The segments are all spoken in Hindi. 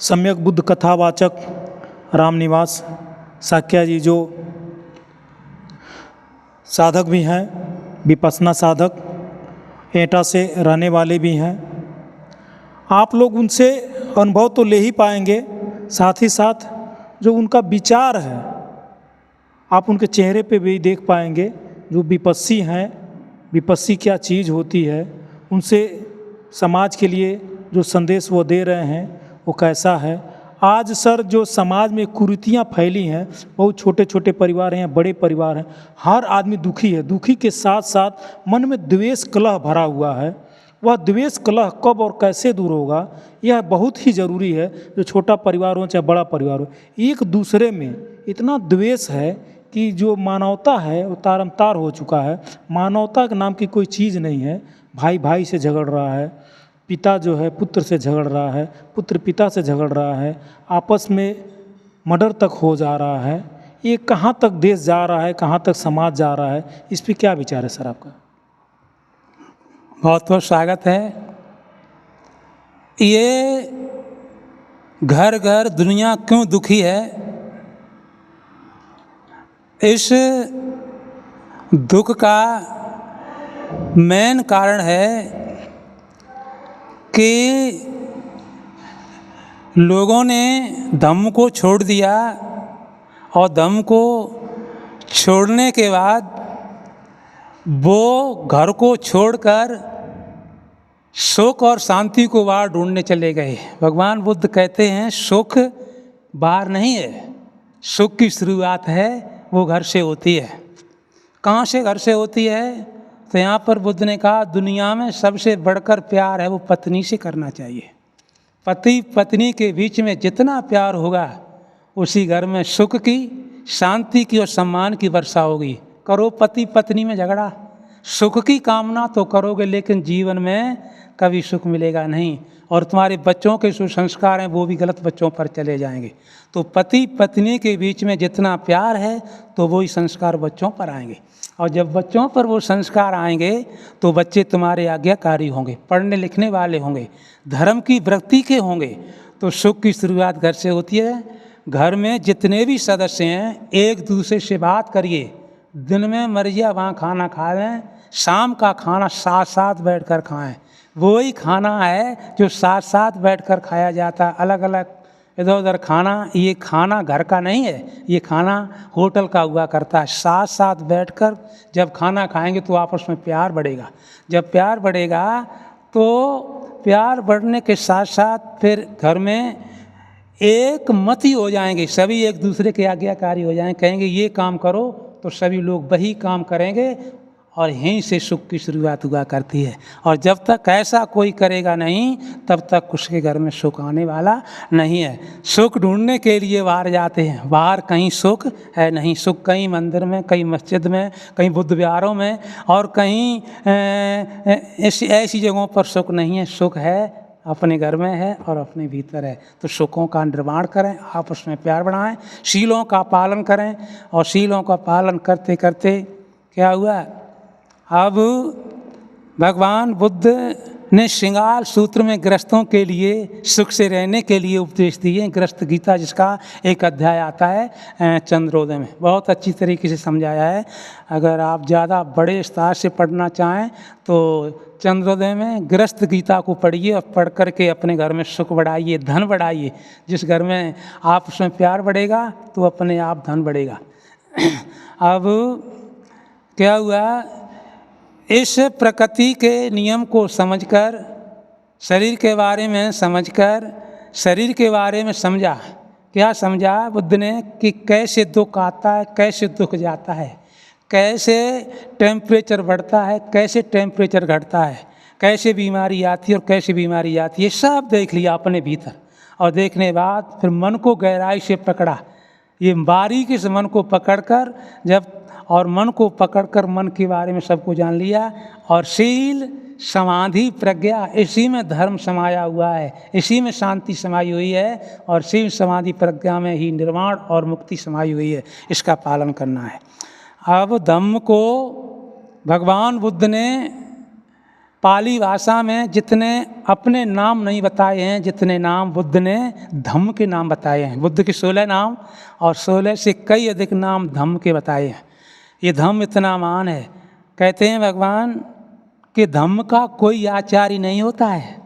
सम्यक बुद्ध कथावाचक रामनिवास साक्या जी जो साधक भी हैं, विपश्यना साधक, एटा से रहने वाले भी हैं। आप लोग उनसे अनुभव तो ले ही पाएंगे, साथ ही साथ जो उनका विचार है आप उनके चेहरे पे भी देख पाएंगे। जो विपस्सी हैं, विपस्सी क्या चीज़ होती है, उनसे समाज के लिए जो संदेश वो दे रहे हैं वो कैसा है। आज सर जो समाज में कुरीतियाँ फैली हैं, बहुत छोटे छोटे परिवार हैं, बड़े परिवार हैं, हर आदमी दुखी है। दुखी के साथ साथ मन में द्वेष कलह भरा हुआ है। वह द्वेष कलह कब और कैसे दूर होगा, यह बहुत ही ज़रूरी है। जो छोटा परिवार हो चाहे बड़ा परिवार हो, एक दूसरे में इतना द्वेष है कि जो मानवता है वो तारमतार हो चुका है। मानवता के नाम की कोई चीज़ नहीं है। भाई भाई से झगड़ रहा है, पिता जो है पुत्र से झगड़ रहा है, पुत्र पिता से झगड़ रहा है, आपस में मर्डर तक हो जा रहा है। ये कहाँ तक देश जा रहा है, कहाँ तक समाज जा रहा है, इस पर क्या विचार है सर आपका? बहुत बहुत स्वागत है। ये घर घर दुनिया क्यों दुखी है, इस दुख का मेन कारण है कि लोगों ने धम्म को छोड़ दिया और धम्म को छोड़ने के बाद वो घर को छोड़कर सुख और शांति को बाहर ढूंढने चले गए। भगवान बुद्ध कहते हैं सुख बाहर नहीं है, सुख की शुरुआत है वो घर से होती है। कहाँ से घर से होती है? तो यहाँ पर बुद्ध ने कहा दुनिया में सबसे बढ़कर प्यार है वो पत्नी से करना चाहिए। पति पत्नी के बीच में जितना प्यार होगा उसी घर में सुख की, शांति की और सम्मान की वर्षा होगी। करो पति पत्नी में झगड़ा, सुख की कामना तो करोगे लेकिन जीवन में कभी सुख मिलेगा नहीं, और तुम्हारे बच्चों के जो संस्कार हैं वो भी गलत बच्चों पर चले जाएंगे। तो पति पत्नी के बीच में जितना प्यार है तो वही संस्कार बच्चों पर आएंगे, और जब बच्चों पर वो संस्कार आएंगे तो बच्चे तुम्हारे आज्ञाकारी होंगे, पढ़ने लिखने वाले होंगे, धर्म की वृत्ति के होंगे। तो सुख की शुरुआत घर से होती है। घर में जितने भी सदस्य हैं एक दूसरे से बात करिए। दिन में मर्जिया वहाँ खाना खा लें, शाम का खाना साथ साथ बैठ कर खाएँ। वही खाना है जो साथ साथ बैठकर खाया जाता है। अलग अलग इधर उधर खाना, ये खाना घर का नहीं है, ये खाना होटल का हुआ करता है। साथ साथ बैठकर जब खाना खाएंगे तो आपस में प्यार बढ़ेगा। जब प्यार बढ़ेगा तो प्यार बढ़ने के साथ साथ फिर घर में एक मति हो जाएंगे, सभी एक दूसरे के आज्ञाकारी हो जाएंगे। कहेंगे ये काम करो तो सभी लोग वही काम करेंगे, और यहीं से सुख की शुरुआत हुआ करती है। और जब तक ऐसा कोई करेगा नहीं तब तक उसके घर में सुख आने वाला नहीं है। सुख ढूंढने के लिए बाहर जाते हैं, बाहर कहीं सुख है नहीं। सुख कहीं मंदिर में, कहीं मस्जिद में, कहीं बुद्ध विहारों में, और कहीं ऐसी जगहों पर सुख नहीं है। सुख है अपने घर में है और अपने भीतर है। तो सुखों का निर्माण करें, आपस में प्यार बढ़ाएं, शीलों का पालन करें, और शीलों का पालन करते करते क्या हुआ, अब भगवान बुद्ध ने श्रृंगार सूत्र में गृहस्थों के लिए सुख से रहने के लिए उपदेश दिए। गृहस्थ गीता जिसका एक अध्याय आता है चंद्रोदय में, बहुत अच्छी तरीके से समझाया है। अगर आप ज़्यादा बड़े स्तर से पढ़ना चाहें तो चंद्रोदय में गृहस्थ गीता को पढ़िए, और पढ़ करके अपने घर में सुख बढ़ाइए, धन बढ़ाइए। जिस घर में आप उसमें प्यार बढ़ेगा तो अपने आप धन बढ़ेगा। अब क्या हुआ, इस प्रकृति के नियम को समझकर, शरीर के बारे में समझकर, शरीर के बारे में समझा। क्या समझा बुद्ध ने कि कैसे दुख आता है, कैसे दुख जाता है, कैसे टेम्परेचर बढ़ता है, कैसे टेम्परेचर घटता है, कैसे बीमारी आती है और कैसे बीमारी आती है, सब देख लिया अपने भीतर। और देखने के बाद फिर मन को गहराई से पकड़ा। ये बारीकी से मन को पकड़कर जब, और मन को पकड़कर मन के बारे में सबको जान लिया, और शील समाधि प्रज्ञा, इसी में धर्म समाया हुआ है, इसी में शांति समाई हुई है, और शील समाधि प्रज्ञा में ही निर्वाण और मुक्ति समाई हुई है। इसका पालन करना है। अब धम्म को भगवान बुद्ध ने पाली भाषा में जितने अपने नाम नहीं बताए हैं, जितने नाम बुद्ध ने धम्म के नाम बताए हैं। बुद्ध के 16 नाम और 16 से कई अधिक नाम धम्म के बताए हैं। ये धम्म इतना महान है, कहते हैं भगवान कि धम्म का कोई आचार्य नहीं होता है,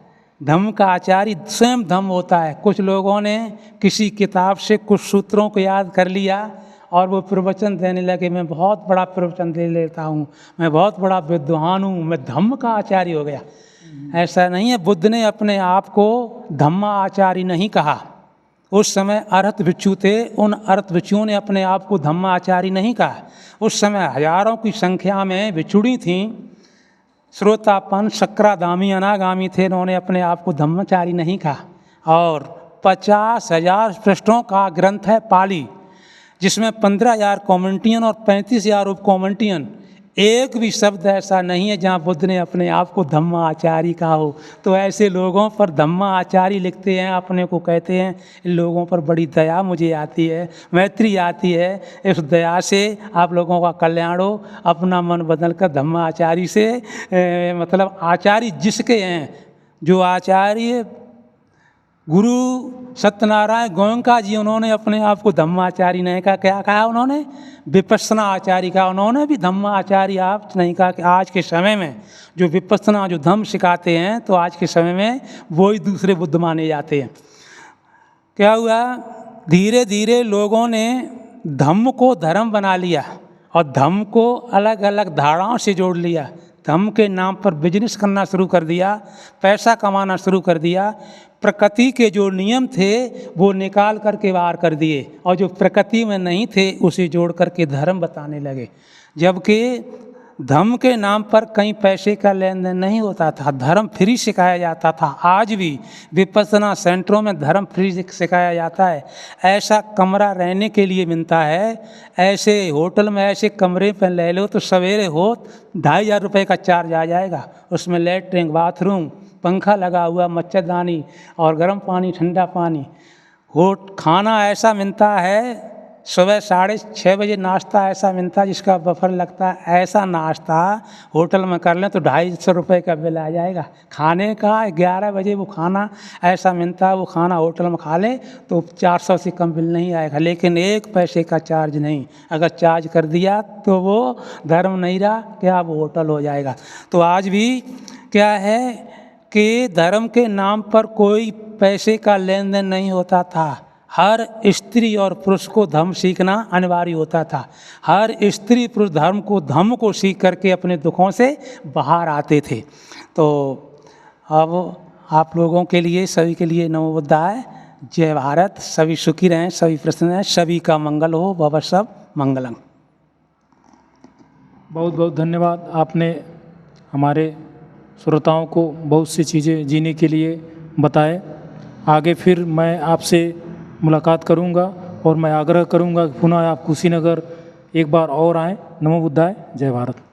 धम्म का आचार्य स्वयं धम्म होता है। कुछ लोगों ने किसी किताब से कुछ सूत्रों को याद कर लिया और वो प्रवचन देने लगे, मैं बहुत बड़ा प्रवचन दे लेता हूँ, मैं बहुत बड़ा विद्वान हूँ, मैं धम्म का आचार्य हो गया। ऐसा नहीं है। बुद्ध ने अपने आप को धम्मा आचार्य नहीं कहा। उस समय अरहत भिक्षु थे, उन अरहत भिक्षुओं ने अपने आप को धम्मा आचार्य नहीं कहा। उस समय हजारों की संख्या में भिक्षुणी थीं, श्रोतापन शक्रागामी अनागामी थे, उन्होंने अपने आप को धम्माचारी नहीं कहा। और 50,000 पृष्ठों का ग्रंथ है पाली, जिसमें 15,000 कॉमेंटियन और 35,000 उप कॉमेंटियन। एक भी शब्द ऐसा नहीं है जहाँ बुद्ध ने अपने आप को धम्मा आचार्य कहा हो। तो ऐसे लोगों पर धम्मा आचार्य लिखते हैं, अपने को कहते हैं। इन लोगों पर बड़ी दया मुझे आती है, मैत्री आती है। इस दया से आप लोगों का कल्याण हो। अपना मन बदल कर धम्मा आचार्य से मतलब आचार्य जिसके हैं, जो आचार्य गुरु सत्यनारायण गोयंका जी, उन्होंने अपने आप को धम्माचार्य नहीं कहा। क्या कहा उन्होंने? विपස්සना आचार्य कहा। उन्होंने भी धम्माचार्य आप नहीं कहा। कि आज के समय में जो विपස්සना जो धम्म सिखाते हैं, तो आज के समय में वो ही दूसरे बुद्ध माने जाते हैं। क्या हुआ? धीरे धीरे लोगों ने धम्म को धर्म बना लिया और धम्म को अलग अलग धाराओं से जोड़ लिया। धम्म के नाम पर बिजनेस करना शुरू कर दिया, पैसा कमाना शुरू कर दिया। प्रकृति के जो नियम थे वो निकाल करके बाहर कर दिए और जो प्रकृति में नहीं थे उसे जोड़ करके धर्म बताने लगे। जबकि धर्म के नाम पर कहीं पैसे का लेन देन नहीं होता था, धर्म फ्री सिखाया जाता था। आज भी विपස්සना सेंटरों में धर्म फ्री सिखाया जाता है। ऐसा कमरा रहने के लिए मिलता है, ऐसे होटल में ऐसे कमरे पर ले लो तो सवेरे हो 2,500 रुपये का चार्ज आ जाएगा। उसमें लेटरिन, बाथरूम, पंखा लगा हुआ, मच्छरदानी और गर्म पानी, ठंडा पानी। खाना ऐसा मिलता है, सुबह 6:30 बजे नाश्ता ऐसा मिलता है जिसका बफर लगता है। ऐसा नाश्ता होटल में कर लें तो 250 रुपये का बिल आ जाएगा। खाने का 11 बजे वो खाना ऐसा मिलता है, वो खाना होटल में खा लें तो 400 से कम बिल नहीं आएगा। लेकिन 1 पैसे का चार्ज नहीं। अगर चार्ज कर दिया तो वो धर्म नहीं रहा, क्या वो होटल हो जाएगा। तो आज भी क्या है कि धर्म के नाम पर कोई पैसे का लेन देन नहीं होता था। हर स्त्री और पुरुष को धर्म सीखना अनिवार्य होता था। हर स्त्री पुरुष धर्म को सीख करके अपने दुखों से बाहर आते थे। तो अब आप लोगों के लिए, सभी के लिए नमो बुद्धाय, जय भारत। सभी सुखी रहें, सभी प्रसन्न रहें, सभी का मंगल हो। भव सब मंगलम। बहुत बहुत धन्यवाद। आपने हमारे श्रोताओं को बहुत सी चीज़ें जीने के लिए बताए। आगे फिर मैं आपसे मुलाकात करूंगा और मैं आग्रह करूंगा कि पुनः आप कुशीनगर एक बार और आएँ। नमो बुद्धाय, जय भारत।